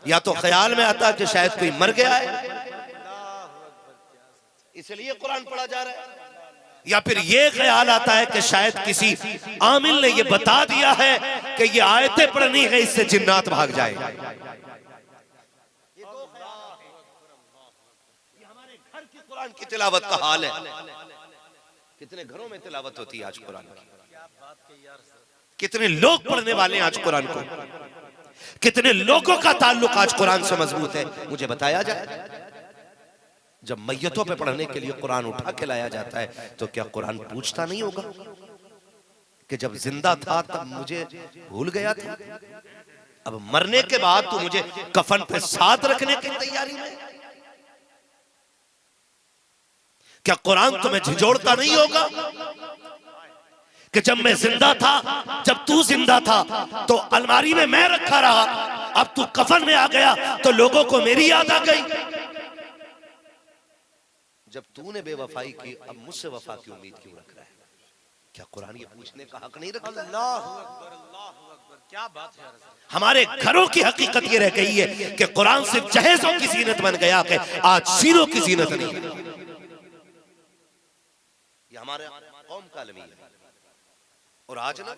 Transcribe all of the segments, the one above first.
या तो ख्याल में आता कि शायद कोई मर गया है इसलिए कुरान पढ़ा जा रहा है, या फिर ये ख्याल आता है कि शायद किसी आमिल ने ये बता दिया है कि ये आयतें पढ़नी है, इससे जिन्नात भाग जाए। ये हमारे घर की कुरान की तिलावत का हाल है। कितने घरों में तिलावत होती है आज कुरान की, कितने लोग पढ़ने वाले हैं आज कुरान को, कितने लोगों का ताल्लुक आज कुरान से मजबूत है, मुझे बताया जाए। जब मैयतों पे पढ़ने के लिए कुरान उठा के लाया जाता है तो क्या कुरान पूछता नहीं होगा कि जब जिंदा था तब मुझे भूल गया था, अब मरने के बाद तू मुझे कफन पे साथ रखने की तैयारी में? क्या कुरान तुम्हें झिझोड़ता नहीं होगा कि जब मैं जिंदा था, जब तू जिंदा था तो अलमारी में मैं रखा रहा, अब तू कफन में आ गया तो लोगों को मेरी याद आ गई। जब तूने बेवफाई की, अब मुझसे वफा की उम्मीद क्यों रख रहा है? क्या कुरान ये पूछने का हक नहीं रखता? अल्लाह अकबर, अल्लाह अकबर, क्या बात है। हमारे घरों की हकीकत ये रह गई है कि कुरान सिर्फ जहेजों की जीनत बन गया है, आज सीनों की जीनत नहीं। ये हमारे कौम का अलमी है। और आज ना,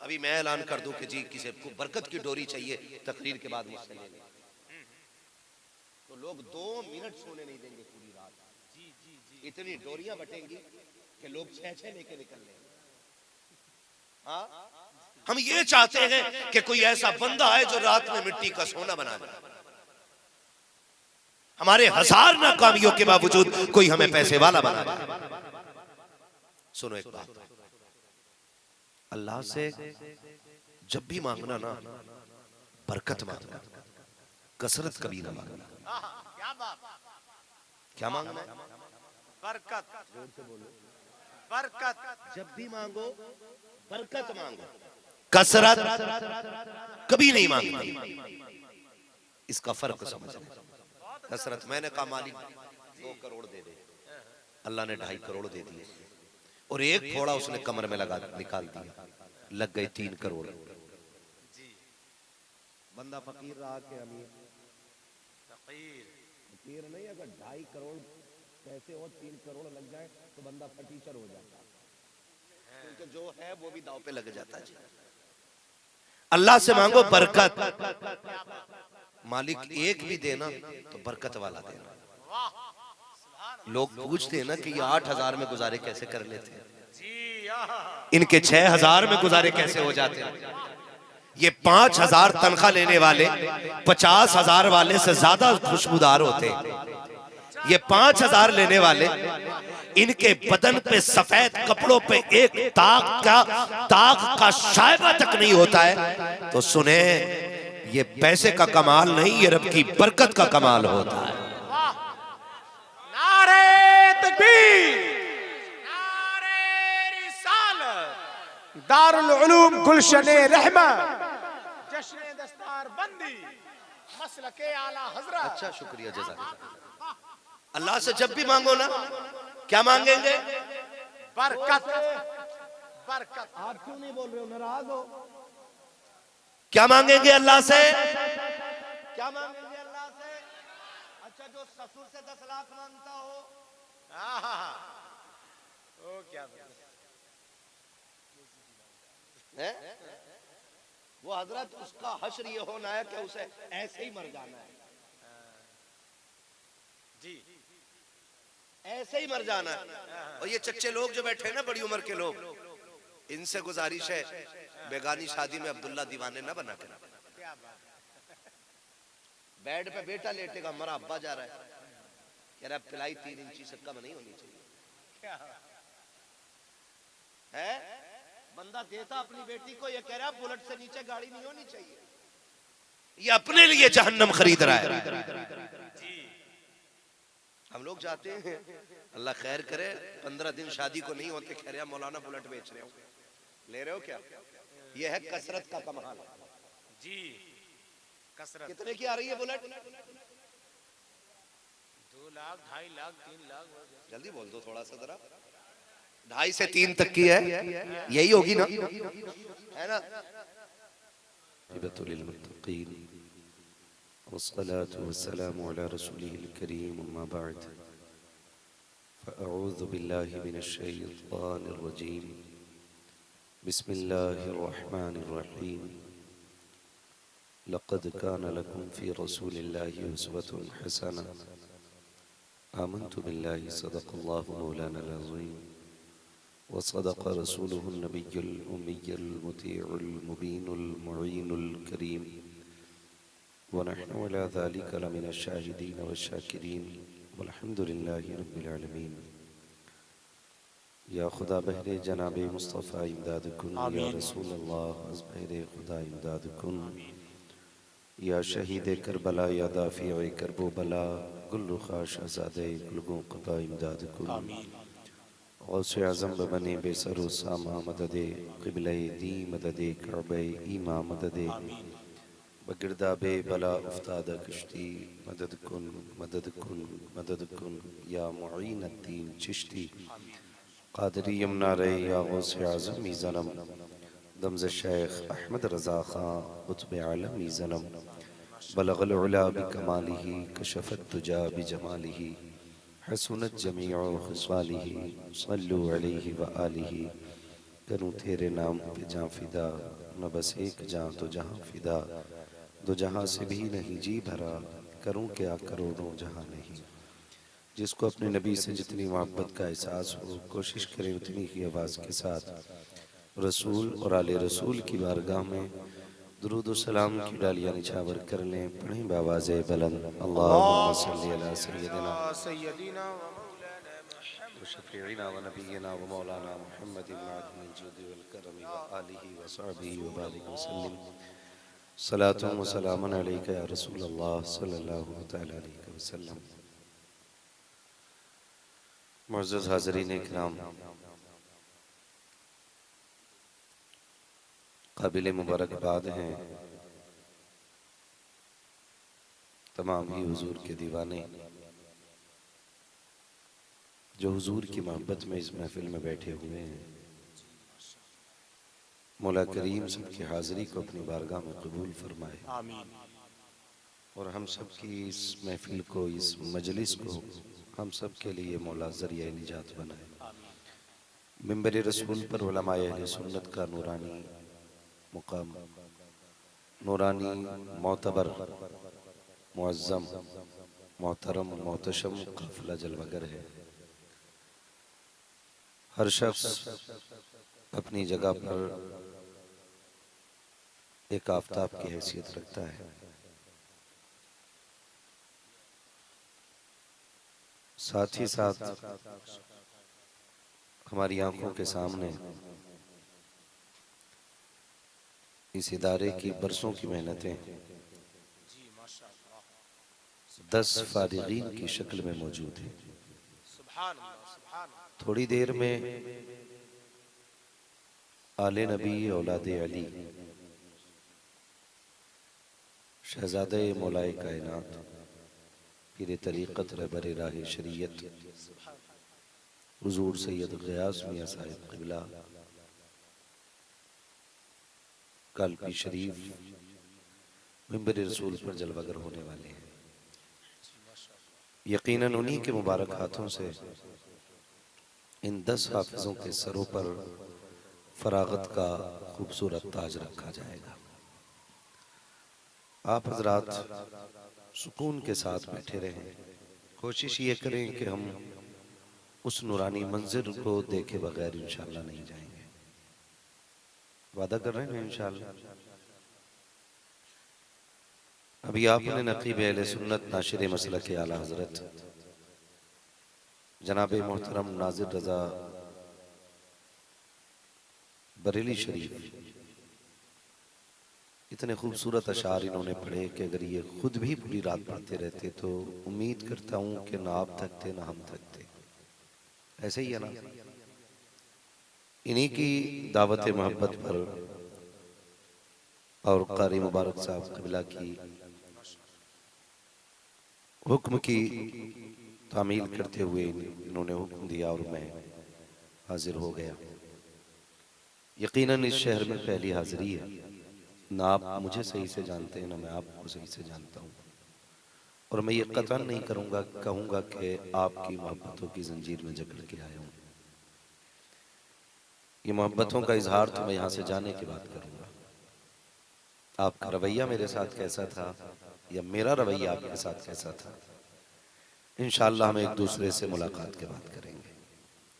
अभी मैं ऐलान कर दूं कि जी किसी को बरकत की डोरी चाहिए, तकरीर के बाद मुझसे ले लें, तो लोग 2 मिनट सोने नहीं देंगे पूरी रात। इतनी डोरियां बटेंगी कि लोग 6-6 लेके निकल लेंगे। हाँ, हम ये चाहते हैं कि कोई ऐसा बंदा है जो रात में मिट्टी का सोना बना ले। हमारे 1000 नाकामियों के बावजूद कोई हमें पैसे वाला बना दे। सुनो एक बात, अल्लाह से जब भी मांगना ना, बरकत मांगना, कसरत कभी ना मांगना। क्या मांगना है? बरकत। जोर से बोलो, बरकत। जब भी मांगो बरकत मांगो, कसरत कभी नहीं मांगना। इसका फर्क समझना। कसरत, मैंने कहा मालिक 2 करोड़ दे दे, अल्लाह ने 2.5 करोड़ दे दिए, और एक थोड़ा उसने कमर में लगा निकाल दिया, लग गए 3 करोड़। बंदा फकीर रहा के अमीर? फकीर नहीं, अगर 2.5 करोड़ पैसे और 3 करोड़ लग जाए तो बंदा फटीचर हो जाता है, क्योंकि जो है वो भी दाव पे लग जाता है। अल्लाह से मांगो बरकत, मालिक एक भी देना तो बरकत वाला देना। लोग पूछते हैं ना कि ये 8,000 में गुजारे कैसे कर लेते हैं, इनके 6,000 में गुजारे कैसे हो जाते हैं। ये 5,000 तनख्वाह लेने वाले 50,000 वाले से ज्यादा खुशबूदार होते हैं। ये 5,000 लेने वाले, इनके बदन पे सफेद कपड़ों पे एक दाग का शायबा तक नहीं होता है। तो सुने, ये पैसे का कमाल नहीं, ये रब की बरकत का कमाल होता है। नारे तकबीर, नारे रिसालत, दारुल उलूम गुलशने रहमत, जश्न दस्तार बंदी, मसलके आला हजरत। अच्छा, शुक्रिया, जज़ाकल्लाह। अल्लाह से जब भी मांगो ना, क्या मांगेंगे? बरकत, बरकत। आप क्यों नहीं बोल रहे हो, नाराज हो? क्या मांगेंगे अल्लाह से? क्या मांगेंगे अल्लाह से? अच्छा, जो ससुर से 10 लाख मांगता हो, ओ क्या है? वो हजरत, उसका हश्र ये होना है कि उसे ऐसे ही मर जाना है जी, ऐसे ही मर जाना है। और ये चच्चे लोग जो बैठे हैं ना, बड़ी उम्र के लोग, इनसे गुजारिश है बेगानी शादी में अब्दुल्ला दीवाने ना बना कर। बेड पे बेटा लेटेगा, मरा अब्बा जा रहा है, कह रहा पिलाई 3 इंची से कम नहीं होनी चाहिए। है बंदा देता अपनी बेटी को, ये कह रहा बुलेट से नीचे गाड़ी नहीं होनी चाहिए। ये अपने लिए जहन्नम खरीद रहा है। हम लोग जाते हैं, अल्लाह खैर करे, 15 दिन शादी को नहीं होते, कह रहे मौलाना बुलेट बेच रहे हो, ले रहे हो क्या? ये है कसरत का कमाल जी। कसरत कितने की आ रही है बुलेट? 2 लाख, 2.5 लाख, 3 लाख। जल्दी बोल दो थोड़ा सा जरा। 2.5 से 3 तक की है, यही होगी ना, है ना? वस्सलातु वस्सलामु अला रसूलिहिल करीम अम्मा बअद फ़अऊज़ु बिल्लाहि मिनश शैतानिर रजीम बिस्मिल्लाहिर रहमानिर रहीम लक़द कान लकुम फ़ी रसूलिल्लाहि उस्वतुन हसना आमन्तु बिल्लाहि सदक़ल्लाहु मौलाना अज़ीम व सदक़ रसूलुहुन नबियुल उम्मियुल मुतीउल मुबीनुल मुईनुल करीम व नहनु अला ज़ालिका लमिनश शाहिदीन वश्शाकिरीन वल्हम्दुलिल्लाहि रब्बिल आलमीन। या खुदा बहरे जनाबे मुस्तफ़ा इमदाद कुन, या रसूल अल्लाह अज़ बहरे खुदा इमदाद कुन, या शहीद करबला, या दाफ़िए करबो बला, गुल रुख़ा शहज़ादे गुलगो क़बा इमदाद कुन। गौसे आज़म बबने बेसरो सामा मददे क़िबले दी मददे कअबे ईमा मददे बगिरदाबे बला उफ्तादा कश्ती मदद कुन मदद कुन मदद कुन, या मुईन अद्दीन चिश्ती कादरी यमुना रे, या गौसे आज़म ज़नम दमज़ शेख अहमद रज़ा ख़ां क़ुत्ब आलम ज़नम बलग़ल उला बिकमालिही कशफ़त दुजा बिजमालिही हसनत जमीउ ख़िसालिही सल्लु अलैहि व आलिही। करूँ तेरे नाम पे जाँ फ़िदा, न बस एक जाँ तो जहाँ फ़िदा, दो जहाँ से भी नहीं जी भरा, करूँ क्या करोड़ों जहाँ नहीं। जिसको अपने नबी से जितनी मोहब्बत का एहसास हो, कोशिश करें उतनी ही आवाज़ के साथ रसूल और आले रसूल की बारगाह में दुरूद व सलाम की डालियाँ निछावर कर लें। पढ़ें बावाज़े बुलंद अल्लाहुम्मा सल्ली अला सय्यदिना व शफ़ीइना व नबीना व मौलाना मुहम्मदिन मादिनिल जुदी वल करमी व आलिहि व सहबिहि व बारिक व सल्लिम सलातुन व सलामुन अलैका या रसूल अल्लाह सल्लल्लाहु तआला अलैहि वसल्लम। मुअज़्ज़ज़ हाज़रीन इकराम, काबिल मुबारकबाद हैं तमाम ही हुजूर के दीवाने जो हुजूर की मोहब्बत में इस महफिल में बैठे हुए हैं। मौला करीम सबकी हाज़िरी को अपनी बारगाह में कबूल फरमाए और हम सब की इस महफिल को, इस मजलिस को हम सब के लिए मौला ज़रिया निजात बनाए। मिंबर रसूल पर उलमाए अहले सुन्नत का नूरानी मुकाम, नूरानी मोतबर मुअज़्ज़म मोहतरम मोहतशम काफ़िला जलवागर है। हर शख्स अपनी जगह पर एक आफताब की हैसियत रखता है। साथ ही साथ हमारी आंखों के सामने इस इदारे की बरसों की मेहनतें 10 फारिगीन की शक्ल में मौजूद है। थोड़ी देर में आले नबी औलादे अली शहजादे मौलाए कायनात पीर तरीक़त रहबर राह शरीयत हुजूर सैयद ग़ियास मियां साहिब क़िबला कालपी शरीफ मिंबर रसूल पर जलवागर होने वाले हैं। यकीनन उन्हीं के मुबारक हाथों से इन 10 हाफिजों के सरों पर फरागत का खूबसूरत ताज रखा जाएगा। आप हजरात सुकून के साथ बैठे रहें। कोशिश ये करें कि हम उस नूरानी मंजिल को देखे बगैर इंशाअल्लाह नहीं जाएंगे। वादा कर रहे हैं इंशाअल्लाह। अभी आपने नकीब अहले सुन्नत नाशिर मसलक आला हजरत जनाब मोहतरम नाजिर रजा बरेली शरीफ इतने खूबसूरत अशार इन्होंने पढ़े कि अगर ये खुद भी पूरी रात पढ़ते रहते तो उम्मीद करता हूँ कि ना आप थकते ना हम थकते। ऐसे ही है ना। इन्हीं की दावत मोहब्बत पर और कारी मुबारक साहब क़िबला की हुक्म की तामील करते हुए इन्होंने हुक्म दिया और मैं हाजिर हो गया। यकीनन इस शहर में पहली हाजिरी है। ना आप मुझे सही से जानते हैं ना मैं आपको सही से जानता हूँ। और मैं ये कतन नहीं करूंगा, कहूंगा कि आपकी मोहब्बतों की जंजीर में जकड़ के आया हूं। ये मोहब्बतों का इजहार तो मैं यहाँ से जाने के बाद करूंगा। आपका रवैया मेरे साथ कैसा था या मेरा रवैया आपके साथ कैसा था, इंशाअल्लाह हम एक दूसरे से मुलाकात के बाद करेंगे।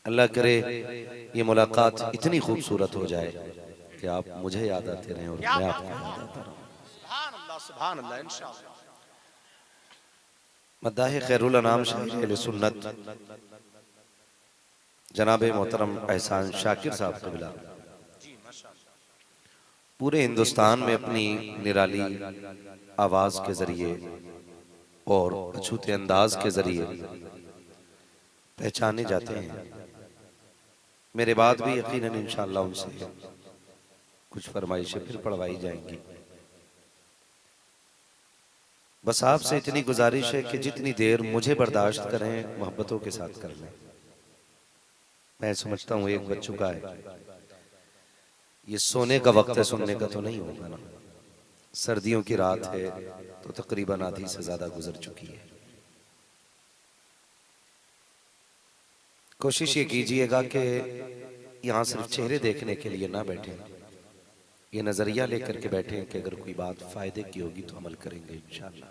अल्लाह करे ये मुलाकात इतनी खूबसूरत हो जाए कि आप मुझे याद आते रहें और मैं आपको याद आता रहूं। सुभान अल्लाह, सुभान अल्लाह, इंशाअल्लाह। मद्दाह खैरुल अनाम शायर अहले सुन्नत जनाब मोहतरम एहसान शाकिर साहब क़िबला पूरे हिंदुस्तान में अपनी निराली आवाज के जरिए और अछूते अंदाज के जरिए पहचाने जाते हैं। मेरे बाद भी यकीनन इंशाअल्लाह उनसे कुछ फरमाइशें फिर पढ़वाई जाएंगी। बस आपसे इतनी गुजारिश है कि जितनी देर मुझे बर्दाश्त करें मोहब्बतों के साथ कर लें। मैं समझता हूँ एक बज चुका है, ये सोने का वक्त है, सुनने का तो नहीं होगा ना। सर्दियों की रात है तो तकरीबन आधी से ज्यादा गुजर चुकी है। कोशिश ये कीजिएगा कि यहाँ सिर्फ चेहरे देखने के लिए ना बैठे, ये नजरिया लेकर के बैठे कि अगर कोई बात फायदे की होगी तो अमल करेंगे इंशाअल्लाह।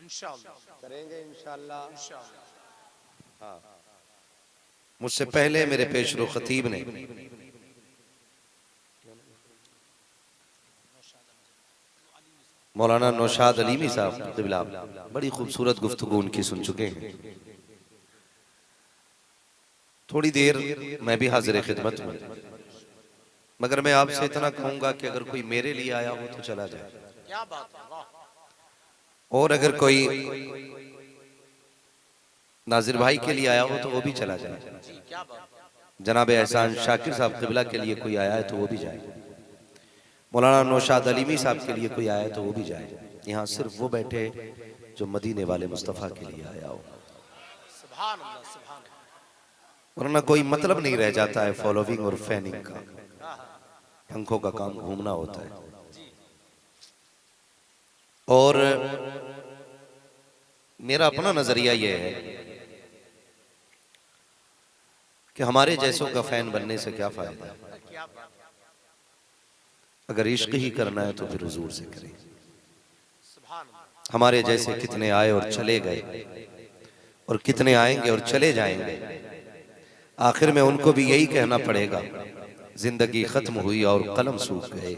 इंशाअल्लाह करेंगे, इंशाअल्लाह, इंशाअल्लाह। हाँ, मुझसे पहले मेरे पेशरो खतीब ने मौलाना नौशाद अलीमी साहब क़िबला बड़ी खूबसूरत गुफ्तगू उनकी सुन चुके हैं। थोड़ी देर मैं भी हाजिर खिदमत हूँ, मगर मैं आपसे इतना कहूंगा कि अगर कोई मेरे लिए आया हो तो चला जाए, क्या बात है, वाह। और अगर कोई नाजिर भाई के लिए आया हो तो वो भी चला जाए। जी, क्या बात है। जनाब एहसान शाकिर साहब क़िबला के लिए कोई आया है तो वो भी जाए। मौलाना नौशाद अलीमी साहब के लिए कोई आया है तो वो भी जाए। यहाँ सिर्फ वो बैठे जो मदीने वाले मुस्तफ़ा के लिए आया हो। सुभान अल्लाह, सुभान अल्लाह। वरना कोई मतलब नहीं रह जाता है फॉलोइंग और फैनिंग का। पंखों का काम घूमना होता है। और मेरा अपना नजरिया यह है कि हमारे जैसों का फैन बनने से क्या फायदा है। अगर इश्क ही करना है तो फिर हुजूर से करें। हमारे जैसे कितने आए और चले गए और कितने आएंगे और चले जाएंगे, आखिर में उनको भी यही कहना पड़ेगा, जिंदगी खत्म हुई और कलम सूख गए,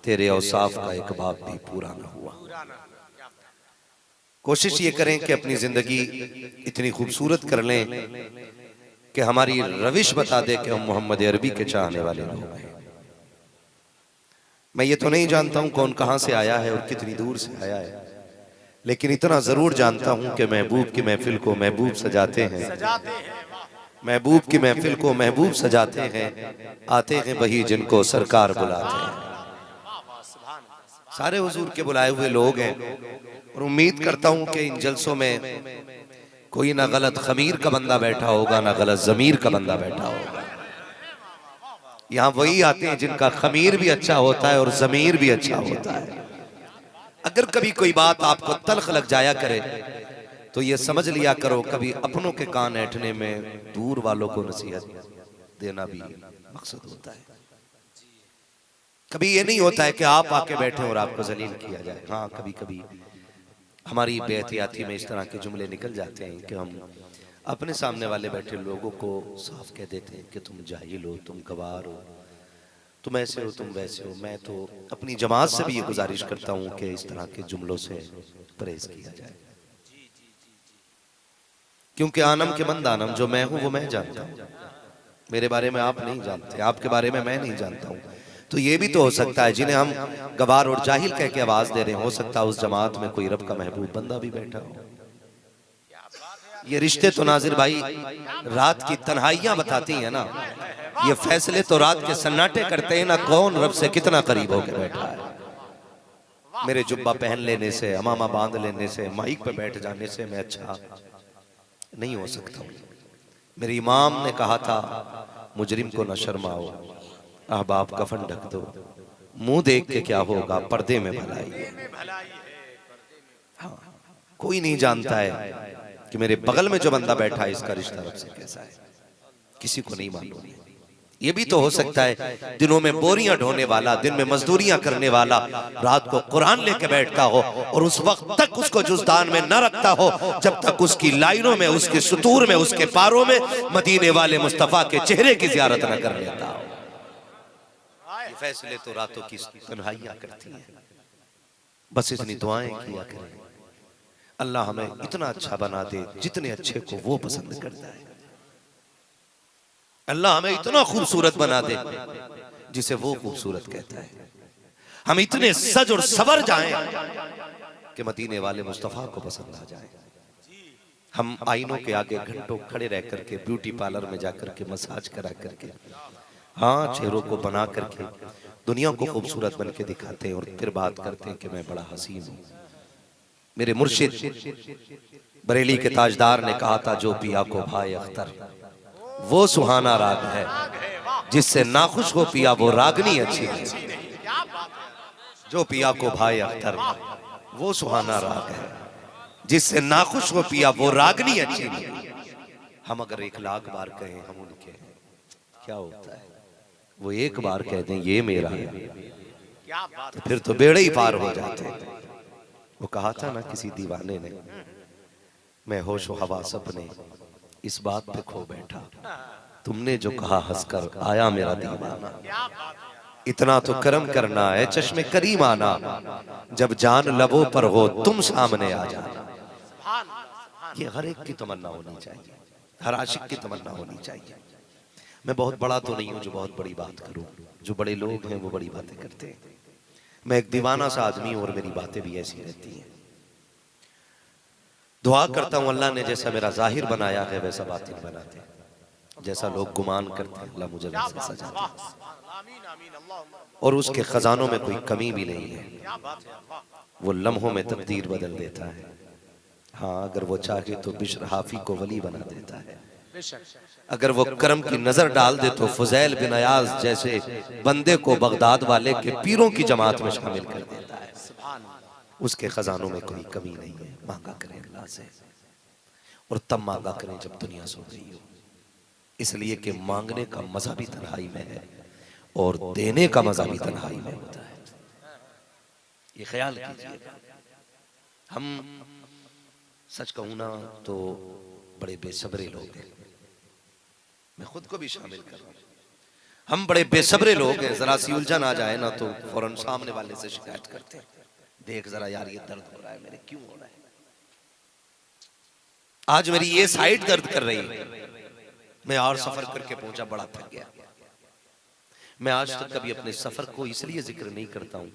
तेरे औसाफ का एक बाप भी पूरा न हुआ। कोशिश ये करें कि अपनी जिंदगी इतनी खूबसूरत कर लें कि हमारी रविश बता दे कि हम मोहम्मद अरबी के चाहने वाले लोग हैं। मैं ये तो नहीं जानता हूं कौन कहां से आया है और कितनी दूर से आया है, लेकिन इतना जरूर जानता हूं कि महबूब की महफिल को महबूब सजाते हैं, महबूब की महफिल को महबूब सजाते हैं, आते हैं वही जिनको सरकार बुलाते हैं। सारे हुजूर के बुलाए हुए लोग हैं और उम्मीद करता हूं कि इन जलसों में कोई ना गलत खमीर का बंदा बैठा होगा ना गलत जमीर का बंदा बैठा होगा। यहाँ वही आते हैं जिनका खमीर भी अच्छा होता है और जमीर भी अच्छा होता है। अगर कभी कोई बात आपको तल्ख लग जाया करे तो ये समझ लिया करो, कभी अपनों के कान ऐंठने में दूर वालों को नसीहत देना भी मकसद होता है। कभी ये नहीं होता है कि आप आके बैठे और आपको जलील किया जाए। हाँ, कभी कभी हमारी बेहतियाती में इस तरह के जुमले निकल जाते हैं कि हम अपने सामने वाले बैठे लोगों को साफ कह देते हैं कि तुम जाहिल हो, तुम गवार हो, तुम ऐसे हो, तुम वैसे हो। मैं तो अपनी जमात से भी ये गुजारिश करता हूँ कि इस तरह के जुमलों से परहेज किया जाए, क्योंकि आनम के मंद आनम, जो मैं हूँ वो मैं जानता हूँ। मेरे बारे में आप नहीं जानते, आपके बारे में मैं नहीं जानता हूँ। तो ये भी तो हो सकता है जिन्हें हम गवार और जाहिल कह के आवाज दे रहे हैं, हो सकता है उस जमात में कोई रब का महबूब बंदा भी बैठा हो। ये रिश्ते तो नाजिर भाई रात की तन्हाइयां बताती हैं ना, ये फैसले तो रात के सन्नाटे करते हैं ना, कौन रब से कितना करीब होकर बैठा है। मेरे जुब्बा पहन लेने से, अमामा बांध लेने से, माइक पे बैठ जाने से मैं अच्छा नहीं हो सकता हूँ। मेरे इमाम ने कहा था, मुजरिम को न शर्माओ, अहबाब कफन ढक दो, मुंह देख के क्या होगा, पर्दे में भलाई है। हाँ, कोई नहीं जानता है कि मेरे बगल में जो बंदा बैठा है इसका रिश्ता रब से कैसा है, किसी को नहीं मालूम। ये भी तो हो सकता है दिनों में बोरियां ढोने वाला, दिन में मजदूरियां करने वाला, रात को कुरान लेके बैठता हो और उस वक्त तक उसको जुज़दान में न रखता हो जब तक उसकी लाइनों में, उसके सुतूर में, उसके पारों में मदीने वाले मुस्तफा के चेहरे की जियारत न कर लेता हो। ये फैसले तो रातों की तन्हाइयां करती है। बस इतनी दुआएं किया करें, अल्लाह हमें इतना अच्छा बना दे जितने अच्छे को वो पसंद करता है। अल्लाह हमें इतना खूबसूरत बना दे जिसे वो खूबसूरत कहता है। हम इतने सज और सवर जाएं कि मदीने वाले मुस्तफा को पसंद आ जाए। हम आईनों के आगे घंटों खड़े रह करके, ब्यूटी पार्लर में जाकर के मसाज करा करके, हाँ, चेहरों को बना करके दुनिया को खूबसूरत बन के दिखाते हैं और फिर बात करते हैं कि मैं बड़ा हसीन हूं। मेरे मुर्शिद बरेली के ताजदार ने कहा था, जो पिया को भाई अख्तर वो सुहाना राग है, जिससे नाखुश हो पिया वो रागनी अच्छी है। जो पिया को भाई अख्तर वो सुहाना राग है, जिससे नाखुश हो पिया वो रागनी अच्छी है। हम अगर 1 लाख बार कहें हम उनके, क्या होता है? वो एक बार कह दें ये मेरा है, तो फिर तो बेड़े ही पार हो जाते हैं। वो कहा था ना किसी दीवाने ने, मैं होशो हवास अपने इस बात पे खो बैठा, तुमने जो कहा हंसकर आया मेरा दीवाना। इतना तो करम करना है चश्मे करीम आना, जब जान लबों पर हो तुम सामने आ जाना। ये हर एक की तमन्ना होनी चाहिए, हर आशिक की तमन्ना होनी चाहिए। मैं बहुत बड़ा तो नहीं हूं जो बहुत बड़ी बात करूं, जो बड़े लोग हैं वो बड़ी बातें करते हैं। मैं एक दीवाना सा आदमी हूं और मेरी बातें भी ऐसी रहती हैं। दुआ करता हूं अल्लाह ने जैसा मेरा जाहिर बनाया है वैसा बातिन बना दे, जैसा लोग गुमान करते हैं अल्लाह मुझे वैसा सजा दे, और उसके खजानों में कोई कमी भी नहीं है। वो लम्हों में तकदीर बदल देता है। हाँ, अगर वो चाहे तो बिश्र हाफी को वली बना देता है। अगर वो करम की नजर डाल दे तो फुजैल बिन अयाज जैसे बंदे को बगदाद वाले के पीरों की जमात में शामिल कर देता है। उसके खजानों में कोई कमी नहीं है। मांगा करें अल्लाह से, और तब मांगा करें जब दुनिया सो गई हो, इसलिए कि मांगने का मजा भी तन्हाई में है और देने का मजा भी तन्हाई में होता है। ये ख्याल कीजिएगा। हम सच कहूं ना तो बड़े बेसब्रे लोग हैं, मैं खुद को भी शामिल कर रहा हूं। हम बड़े बेसब्रे लोग हैं, जरा सी उलझन आ जाए ना तो फौरन सामने वाले से शिकायत करते हैं, देख जरा यार ये दर्द हो रहा है, मेरे क्यों हो रहा है, आज मेरी ये साइड दर्द कर रही है, मैं और सफर करके पहुंचा, बड़ा थक गया। मैं आज तक कभी अपने सफर को इसलिए जिक्र नहीं करता हूं,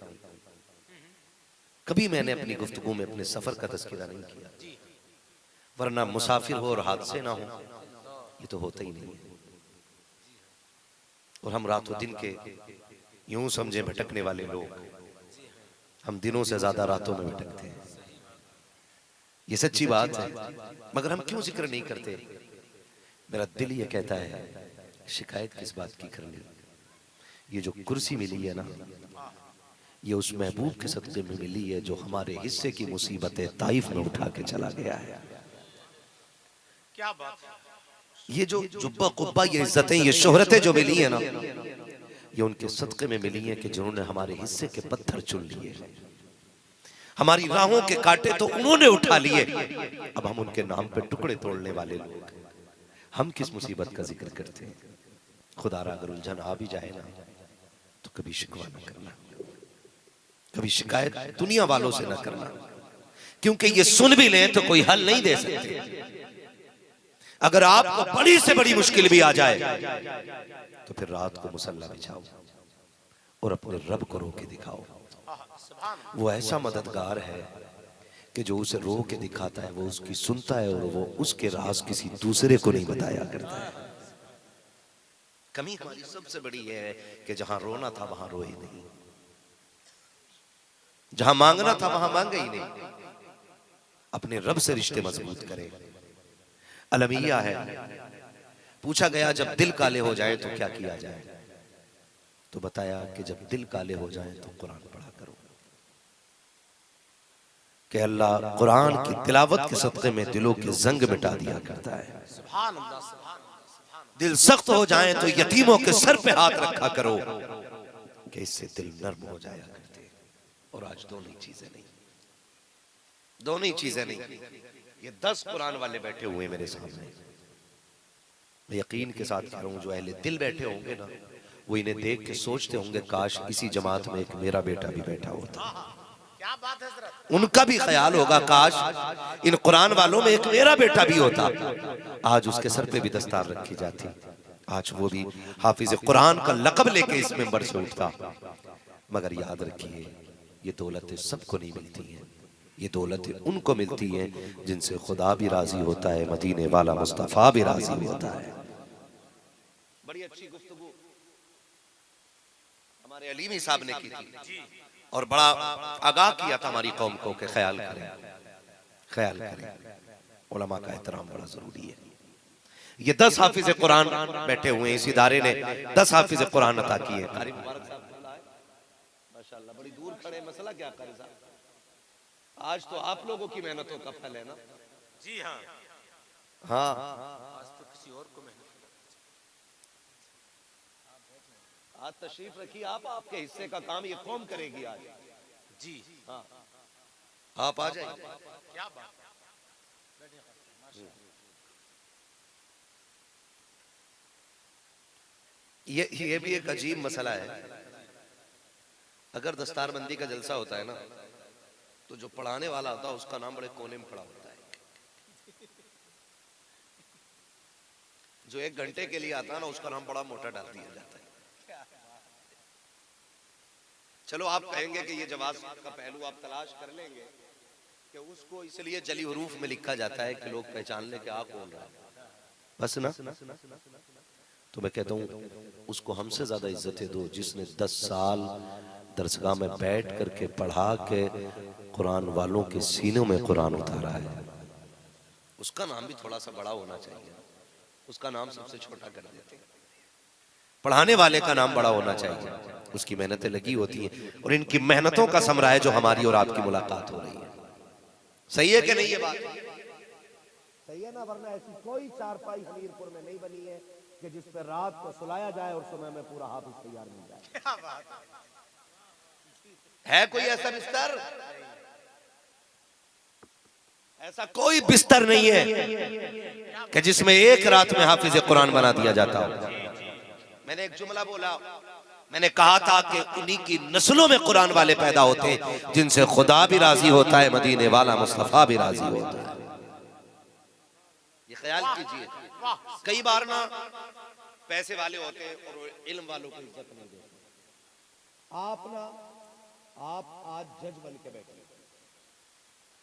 कभी मैंने अपनी गुफ्तगू में अपने सफर का तज़किरा नहीं किया, वरना मुसाफिर हो और हादसे ना हो ये तो होता ही नहीं है। और हम रातों दिन के यूं समझे भटकने वाले लोग, हम दिनों से ज्यादा रातों में भटकते हैं, ये सच्ची बात है। मगर हम क्यों जिक्र नहीं करते? मेरा दिल ये कहता है शिकायत किस बात की करनी। ये जो कुर्सी मिली है ना, ये उस महबूब के सदक़े में मिली है जो हमारे हिस्से की मुसीबतें ताइफ में उठा के चला गया है। क्या बात है। ये जो जुब्बा कुब्बा, ये इज्जतें, ये शोहरतें जो मिली है ना, ये उनके सदक़े में मिली है कि जिन्होंने हमारे हिस्से के पत्थर चुन लिए, हमारी राहों के कांटे तो उन्होंने उठा लिए, अब हम उनके नाम पे टुकड़े तोड़ने वाले लोग। हम किस मुसीबत का जिक्र करते हैं? खुदारा अगर उलझन आ भी जाए ना तो कभी शिकवा न करना, कभी शिकायत दुनिया वालों से न करना, क्योंकि ये सुन भी लें तो कोई हल नहीं दे सकते। अगर आपको बड़ी से बड़ी मुश्किल भी आ जाए तो फिर रात को मुसल्ला बिछाओ और अपने रब को रो के दिखाओ। वो ऐसा मददगार है कि जो उसे रो के दिखाता है वो उसकी सुनता है और वो उसके राज किसी दूसरे को नहीं बताया करता है। कमी हमारी सबसे बड़ी है कि जहां रोना था वहां रोए नहीं, जहां मांगना था वहां मांगे ही नहीं। अपने रब से रिश्ते मजबूत करें। अलमिया है, पूछा गया जब दिल काले हो जाए तो क्या किया जाए, तो बताया कि जब दिल काले हो जाए तो कुरान पढ़ा करो। कि अल्लाह कुरान की तिलावत के सदक़े में दिलों के जंग मिटा दिया करता है। दिल सख्त हो जाए तो यतीमों के सर पे हाथ रखा करो कि इससे दिल नर्म हो जाया करते। और आज दोनों ही चीजें नहीं, दोनों ही चीजें नहीं। ये 10 कुरान वाले बैठे हुए मेरे सामने, मैं यकीन के साथ कह रहा हूं, जो अहले दिल बैठे होंगे ना, वो इन्हें देख के सोचते होंगे काश इसी जमात में एक मेरा बेटा भी बैठा होता। क्या बात है हज़रत। उनका भी ख्याल होगा काश इन कुरान वालों में एक मेरा बेटा भी होता। आज उसके सर पे भी दस्तार रखी जाती, आज वो भी हाफिज कुरान का लक़ब लेके इस मिंबर से उठता। मगर याद रखिए, ये दौलतें सबको नहीं मिलती हैं, ये दौलतें उनको मिलती हैं जिनसे खुदा भी राजी होता है, मदीने वाला मुस्तफा भी राजी होता है। बड़ी अच्छी गुफ्तगू हमारे अलीमी साहब ने की थी और बड़ा आगाह किया था हमारी कौम को कि ख्याल करें, ख्याल करें, उलमा का एहतराम बड़ा जरूरी है। ये 10 हाफिज कुरान बैठे हुए हैं, इस इदारे ने 10 हाफिज कुरान अता किए। माशाअल्लाह, बड़ी दूर खड़े, मसला क्या कारी साहब? आज तो आप लोगों की मेहनतों का फल है ना। जी हाँ हाँ, आज तो किसी और को मेहनत। आज तशरीफ रखिए आप, आपके हिस्से का काम ये कौम करेगी आज। जी हाँ, आप आ जाइए। क्या बात है। ये भी एक अजीब मसला है। अगर दस्तारबंदी का जलसा होता है ना, तो जो पढ़ाने वाला होता है उसका नाम बड़े कोने में खड़ा होता है। जो 1 घंटे के लिए आता है ना, उसका नाम बड़ा मोटा डाल दिया जाता है। चलो आप कहेंगे कि ये जवाब का पहलू आप तलाश कर लेंगे कि उसको इसलिए जली हरूफ में लिखा जाता है कि लोग पहचान ले कि आ कौन रहा है, बस ना। तो मैं कहता हूँ उसको हमसे ज्यादा इज्जतें दो जिसने 10 साल दरसगाह में बैठ करके पढ़ा के कुरान वालों के सीनों में कुरान उतारा है। उसका नाम भी थोड़ा सा बड़ा होना चाहिए, उसका नाम सबसे छोटा कर देते हैं। पढ़ाने वाले का नाम बड़ा होना चाहिए, उसकी मेहनतें लगी होती हैं और इनकी मेहनतों का समरा है जो हमारी और आपकी मुलाकात हो रही है। सही है कि नहीं ये बात? सही है ना, वरना ऐसी कोई चारपाई हमीरपुर में नहीं बनी है कि जिस पर रात को सुलाया जाए और सुबह में पूरा हाफिज तैयार मिल जाए। क्या बात है कोई ऐसा बिस्तर? ऐसा कोई बिस्तर नहीं है कि जिसमें एक रात में हाफिज कुरान बना दिया जाता हो। मैंने एक जुमला बोला, मैंने कहा था कि उन्हीं की नस्लों में कुरान वाले पैदा होते हैं जिनसे खुदा भी राजी होता है, मदीने वाला मुस्तफा भी राजी होता है। ये ख्याल कीजिए, कई बार ना पैसे वाले होते हैं और इल्म वालों को इज्जत नहीं देते। आप आज जज बन के बैठे,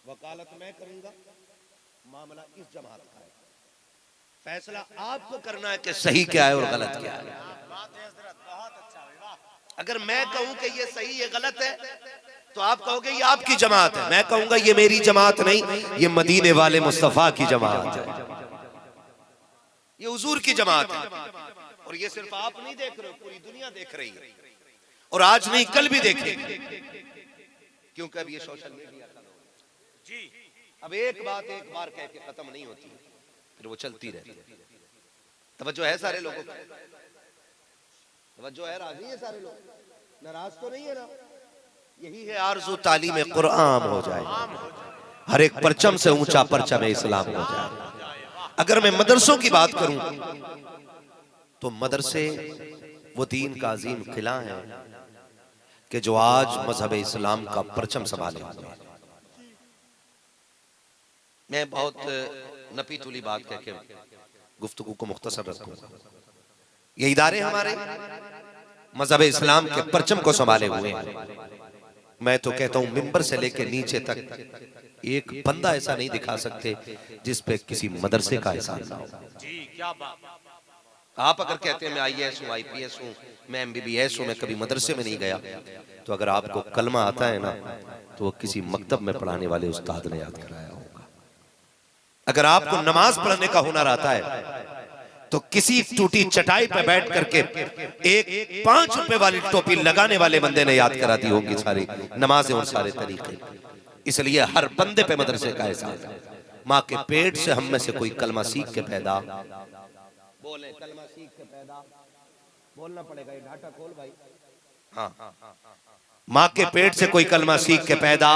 वकालत मैं करूंगा, मामला इस जमात का है, फैसला आपको करना है कि सही क्या है और गलत क्या है। बात है हज़रत, बहुत अच्छा है। वाह। अगर मैं कहूं कि ये सही ये गलत है तो आप कहोगे ये आपकी जमात है, मैं कहूंगा ये मेरी जमात नहीं, ये मदीने वाले मुस्तफा की जमात है, ये हुजूर की जमात है। और ये सिर्फ आप नहीं देख रहे हो, पूरी दुनिया देख रही है और आज नहीं कल भी देखेगी, क्योंकि अब ये सोशल मीडिया का जी अब एक बात एक बार कह के खत्म नहीं होती, फिर वो चलती रहती है। तवज्जो है सारे लोगों को? तवज्जो है? राजी है सारे लोग? नाराज तो नहीं है ना? यही है आरज़ू तालीम कुरान हो जाए, हर एक परचम से ऊंचा परचम इस्लाम हो जाए। अगर मैं मदरसों की बात करूं तो मदरसे वो दीन का अजीम किला है कि जो आज मजहब इस्लाम का परचम संभाले हुए हैं। मैं बहुत नपी तुली बात कह के गुफ्तगू को मुख्तसर रखूंगा। ये इदारे हमारे मजहब इस्लाम के परचम को संभाले हुए हैं। मैं तो कहता हूं मिंबर से लेकर नीचे तक एक बंदा ऐसा नहीं दिखा सकते जिस पे किसी मदरसे का एहसान ना हो। जी क्या बात। आप अगर कहते हैं मैं IAS हूं, IPS हूं, मैं MBBS हूं, मैं कभी मदरसे में नहीं गया, तो अगर आपको कलमा आता है ना तो वो किसी मकतब में पढ़ाने वाले उस्ताद ने याद कराया होगा। अगर आपको नमाज पढ़ने का हुनर आता है तो किसी टूटी चटाई पे बैठ करके एक 5 रुपए वाली टोपी लगाने वाले बंदे ने याद करा दी होगी सारी नमाजें और सारे तरीके। इसलिए हर बंदे पे मदरसे का एहसास है। माँ के पेट से हम में से कोई कलमा सीख के पैदा, बोले कलमा सीख के पैदा, बोलना पड़ेगा, ये डाटा खोल भाई। हाँ, माँ के पेट से कोई कलमा सीख के पैदा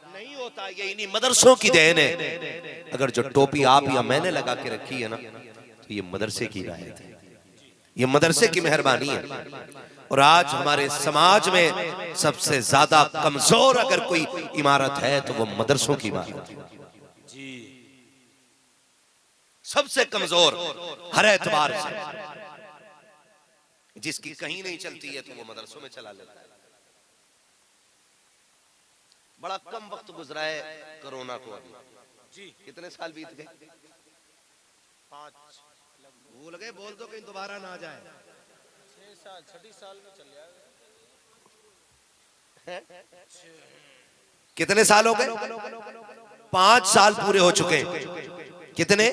नहीं होता, ये इन्हीं मदरसों की देन है। अगर जो टोपी आप या मैंने लगा के रखी है ना, तो ये मदरसे की राहत है, ये मदरसे की मेहरबानी है। और आज हमारे समाज में सबसे ज्यादा कमजोर अगर कोई इमारत है तो वो मदरसों की इमारत है जी, सबसे कमजोर हर एतबार से, जिसकी कहीं नहीं चलती है तो वो मदरसों में चला लेता है। बड़ा कम वक्त गुजरा है कोरोना को, अभी जी कितने साल बीत गए? 5 भूल गए, बोल दो कहीं दोबारा ना आ जाए। 6 साल 6 साल में चल जाएगा। कितने साल हो गए? 5 साल पूरे हो चुके हैं। कितने?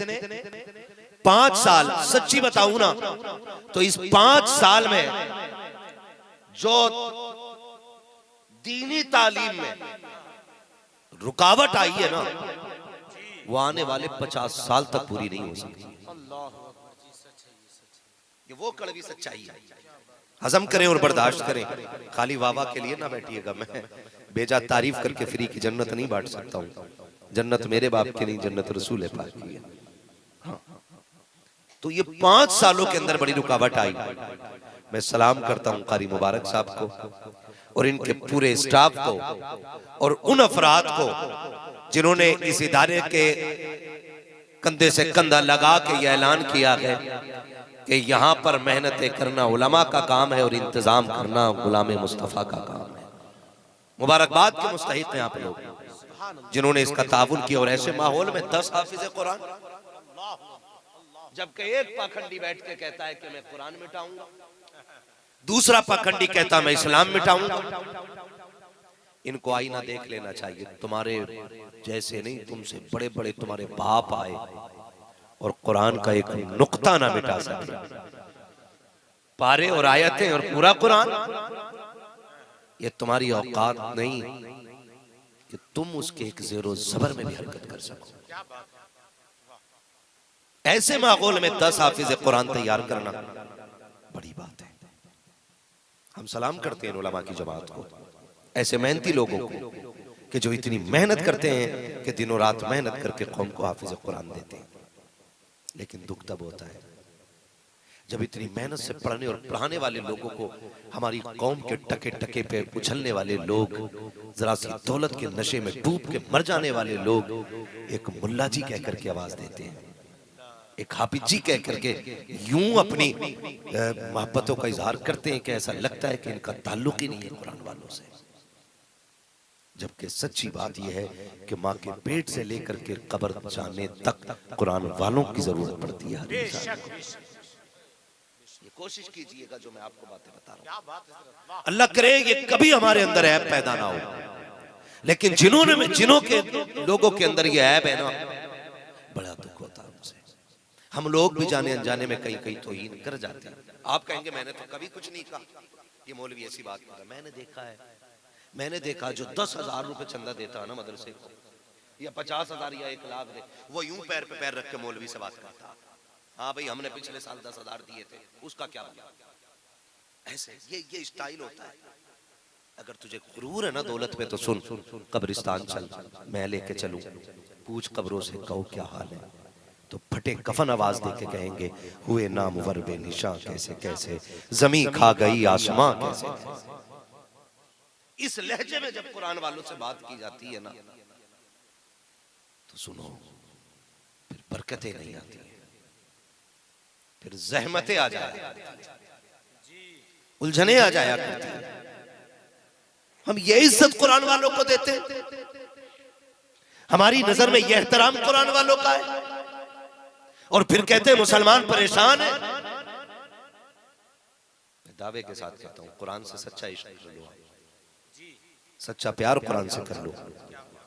5 साल। सच्ची बताऊं ना तो इस 5 साल में जो दीनी तालीम में रुकावट आई है ना, वो आने वाले 50 साल तक पूरी नहीं हो सकती। ये वो कड़वी सच्चाई है, हजम करें और बर्दाश्त करें। खाली वाह वाह के लिए ना बैठिएगा, मैं बेजा तारीफ करके फ्री की जन्नत नहीं बांट सकता हूँ। जन्नत मेरे बाप की नहीं, जन्नत रसूल पाक की है। हाँ। तो ये 5 सालों के अंदर बड़ी रुकावट आई। मैं सलाम करता हूँ कारी मुबारक साहब को और इनके पूरे स्टाफ को और उन अफराद को जिन्होंने इस इदारे के कंधे से कंधा लगा के यह ऐलान किया है कि यहाँ पर मेहनतें करना उलमा का काम है और इंतजाम करना गुलाम मुस्तफ़ा का काम है। मुबारकबाद के मुस्तहिक हैं आप लोग जिन्होंने इसका ताउन किया। और ऐसे माहौल में 10 हाफिज़े कुरान, जबकि एक पाखंडी बैठ के कहता है कि मैं कुरान मिटाऊंगा, दूसरा पाखंडी कहता मैं इस्लाम मिटाऊंगा। इनको आईना देख लेना चाहिए। तुम्हारे जैसे नहीं, तुमसे बड़े बड़े तुम्हारे बाप आए और कुरान का एक नुक्ता ना मिटा सके। पारे और आयतें और पूरा कुरान, ये तुम्हारी औकात नहीं कि तुम उसके एक ज़ेरो ज़बर में भी हरकत कर सको। ऐसे माहौल में 10 हाफिज़े कुरान तैयार करना बड़ी बात है। हम सलाम करते हैं उलमा की जमात को, ऐसे मेहनती लोगों को कि जो इतनी मेहनत करते हैं कि दिनों रात मेहनत करके कौम को हाफिज़ कुरान देते हैं। लेकिन दुख तब होता है जब इतनी मेहनत से पढ़ने और पढ़ाने वाले लोगों को हमारी कौम के टके टके पे उछलने वाले लोग, जरा सी दौलत के नशे में डूब के मर जाने वाले लोग एक मुल्ला जी कह करके आवाज देते हैं, एक हाफिज जी कह करके यूं अपनी मोहब्बतों का इजहार करते हैं कि ऐसा लगता है कि इनका ताल्लुक ही नहीं है कुरान वालों से। जबकि सच्ची बात यह है कि माँ के पेट से लेकर के कब्र जाने तक कुरान वालों की जरूरत पड़ती है। ये कोशिश कीजिएगा जो मैं आपको बातें बता रहा हूँ। अल्लाह करे ये कभी हमारे अंदर ऐब पैदा ना हो, लेकिन जिन्हों के लोगों के अंदर ये ऐब है ना, बड़ा दुख होता है उनसे। हम लोग भी जाने अनजाने में कहीं कहीं तौहीन कर जाते हैं। आप कहेंगे मैंने तो कभी कुछ नहीं कहा, ये मौलवी ऐसी बात कर रहा है। मैंने देखा जो 10,000 रुपए चंदा देता है ना मदरसे को, या 50,000 या 1 लाख दे, वो यूं पैर पे पैर रख के मौलवी से बात करता, हाँ भाई हमने पिछले साल 10,000 दिए थे, उसका क्या बना। ऐसे ये स्टाइल होता है। अगर तुझे गुरूर है ना दौलत पे तो सुन, कब्रिस्तान चल, मैं लेके चलूं, पूछ कब्रों से कहो क्या हाल है, तो फटे कफन आवाज दे के कहेंगे हुए नामवर बेनिशा कैसे कैसे, जमी खा गई आसमां कैसे कैसे। इस लहजे में जब कुरान वालों से बात की जाती है ना, तो सुनो, फिर बरकतें नहीं आती, फिर जहमतें आ जाया, उलझने आ जाया करती है। हम ये इज्जत कुरान वालों को देते हैं, हमारी नजर में यह एहतराम कुरान वालों का है, और फिर कहते हैं मुसलमान परेशान है। मैं दावे के साथ कहता हूं, कुरान से सच्चा इश्क कर लो, सच्चा प्यार कुरान से कर लो।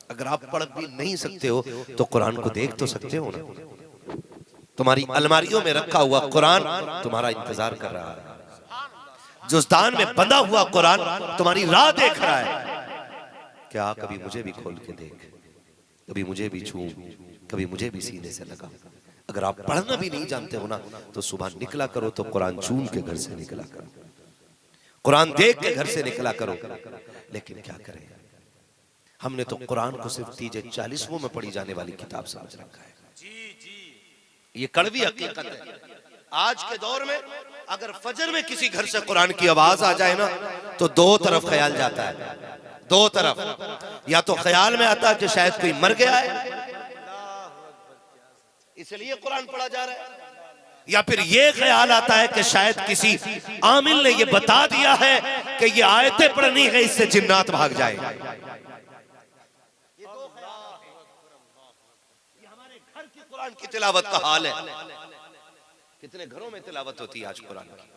अगर आप पढ़ भी नहीं सकते हो तो कुरान को देख तो सकते हो ना। तुम्हारी अलमारियों में रखा हुआ कुरान तुम्हारा इंतजार कर रहा है, जुज़दान में बंधा हुआ कुरान तुम्हारी राह देख रहा है। क्या कभी मुझे भी खोल के देख, कभी मुझे भी छू, कभी मुझे भी सीने से लगा। अगर आप पढ़ना भी नहीं जानते हो ना तो सुबह निकला करो तो कुरान चूम के घर से निकला करो, कुरान देख के घर से निकला करो। लेकिन क्या करें, हमने तो कुरान को सिर्फ तीजे 40वें में पढ़ी जाने वाली किताब समझ रखा है। ये कड़वी हकीकत है। आज के दौर में अगर फजर में किसी घर से कुरान की आवाज आ जाए ना तो दो तरफ ख्याल जाता है, दो तरफ। या तो ख्याल में आता है कि शायद कोई मर गया है इसलिए कुरान पढ़ा जा रहा है, या फिर ये ख्याल आता है कि शायद किसी आमिल ने ये बता दिया है कि ये आयतें पढ़नी है, इससे जिन्नात भाग जाए। ये हमारे घर की कुरान की तिलावत का हाल है। कितने घरों में तिलावत होती है आज कुरान की,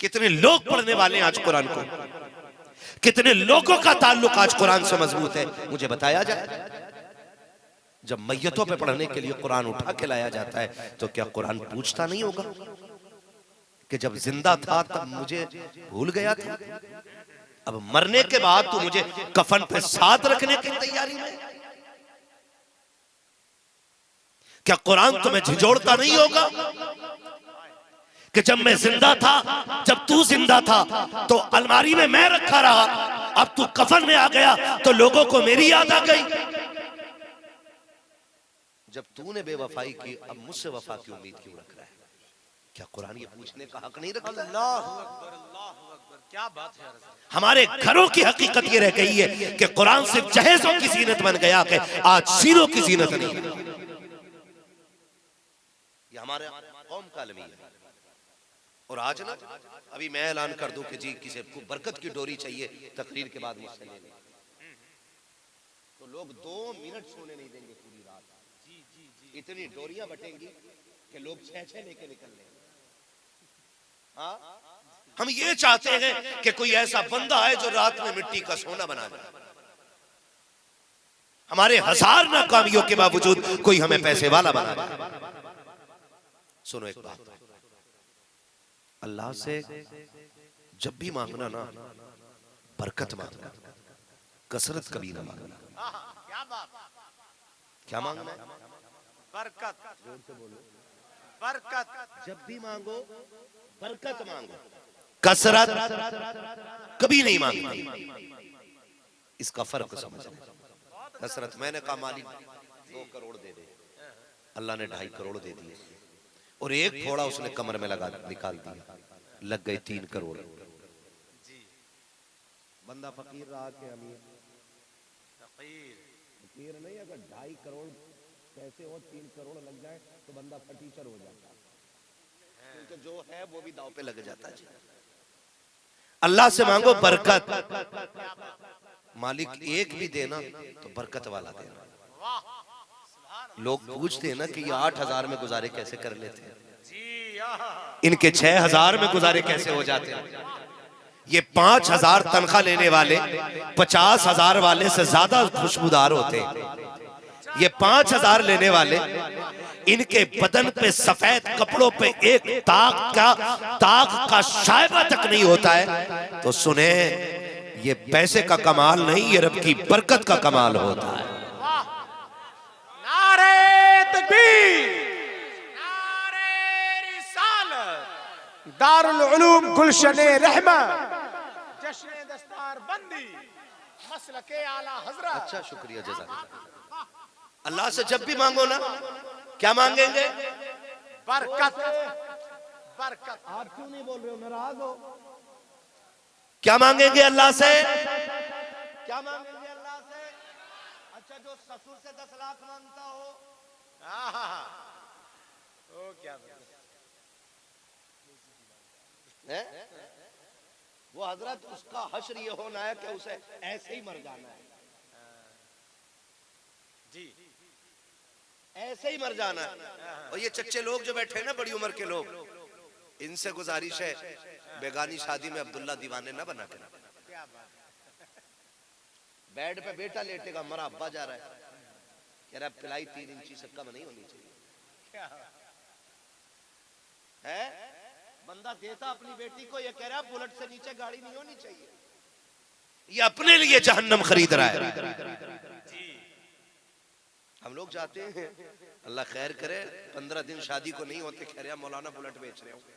कितने लोग पढ़ने वाले हैं आज कुरान को, कितने लोगों का ताल्लुक आज कुरान से मजबूत है, मुझे बताया जाए। जब मैयतों पे पढ़ने के लिए कुरान उठा के लाया जाता है तो क्या कुरान पूछता नहीं होगा कि जब जिंदा था तब मुझे भूल गया था, अब मरने के बाद तू मुझे कफन पे साथ रखने की तैयारी में? क्या कुरान तुम्हें झिझोड़ता नहीं होगा कि जब मैं जिंदा था, जब तू जिंदा था तो अलमारी में मैं रखा रहा, अब तू कफन में आ गया तो लोगों को मेरी याद आ गई। जब तूने बेवफाई की अब मुझसे वफा की उम्मीद क्यों रख रहा है? क्या कुरान ये पूछने का हक नहीं रखता? अल्लाह अकबर, क्या बात है। हमारे घरों की हकीकत ये रह गई है कि कुरान सिर्फ जहेजों की जीनत बन गया कि आज सीनों की जीनत नहीं। ये हमारे कौम का अलमी है। और आज ना अभी मैं ऐलान कर दूं कि जी किसी को बरकत की डोरी चाहिए तकरीर के बाद मुझसे ले लें, तो लोग 2 मिनट सोने नहीं देंगे पूरी रात। इतनी डोरियां बटेंगी कि लोग 6-6 लेके निकल लेंगे। हाँ, हम ये चाहते हैं कि कोई ऐसा बंदा है जो रात में मिट्टी का सोना बना दे। हमारे 1000 नाकामियों के बावजूद कोई हमें पैसे वाला बना दे। सुनो एक बात, अल्लाह से जब भी मांगना ना बरकत मांगना, कसरत कभी ना मांगना। क्या बात, क्या मांगना है? बरकत। जोर से बोलो, बरकत। जब भी मांगो बरकत मांगो, कसरत कभी नहीं मांगना। इसका फर्क समझना। कसरत, मैंने कहा मालिक 2 करोड़ दे दे, अल्लाह ने 2.5 करोड़ दे दिए और एक थोड़ा उसने कमर में लगा निकाल दिया, लग गए 3 करोड़। बंदा फकीर रहा के अमीर? फकीर नहीं, अगर 2.5 करोड़ पैसे हो 3 करोड़ लग जाए तो बंदा फटीचर हो जाता है, क्योंकि जो है वो भी दांव पे लग जाता है। अल्लाह से मांगो बरकत, मालिक एक भी देना तो बरकत वाला देना। लोग पूछते हैं ना कि ये 8,000 में गुजारे कैसे कर लेते हैं, इनके 6,000 में गुजारे कैसे हो जाते हैं। ये 5,000 तनख्वाह लेने वाले 50,000 वाले से ज्यादा खुशबूदार होते हैं। ये 5,000 लेने वाले, इनके बदन पे सफेद कपड़ों पे एक ताक का शायबा तक नहीं होता है। तो सुने, ये पैसे का कमाल नहीं, ये रब की बरकत का कमाल होता है। नारे तकबीर, नारे रिसालत, दारुल उलूम गुलशन रहमत, जश्न दस्तार बंदी, मसलके आला हजरत। अच्छा, शुक्रिया, जज़ाकल्लाह। अल्लाह से जब भी मांगो ना, क्या मांगेंगे? बरकत, बरकत। आप क्यों नहीं बोल रहे हो, नाराज हो? क्या मांगेंगे अल्लाह से? क्या मांगेंगे अल्लाह से? अच्छा, जो ससुर से 10 लाख मांगता हो, ओ क्या है? वो हजरत उसका हश्र ये होना है कि उसे ऐसे ही मर जाना है जी, ऐसे ही मर जाना है। और ये चच्चे लोग जो बैठे हैं ना, बड़ी उम्र के लोग, इनसे गुजारिश है बेगानी शादी में अब्दुल्ला दीवाने ना बना कर। बेड पे बेटा लेटेगा, मरा अब्बा जा रहा है, कह रहा पिलाई 3 इंची से कम नहीं होनी चाहिए। है बंदा देता अपनी बेटी को, ये कह रहा बुलेट से नीचे गाड़ी नहीं होनी चाहिए। ये अपने लिए जहन्नम खरीद रहा है। हम लोग जाते हैं, अल्लाह खैर करे, 15 दिन शादी को नहीं होते, खैर मौलाना बुलेट बेच रहे होंगे,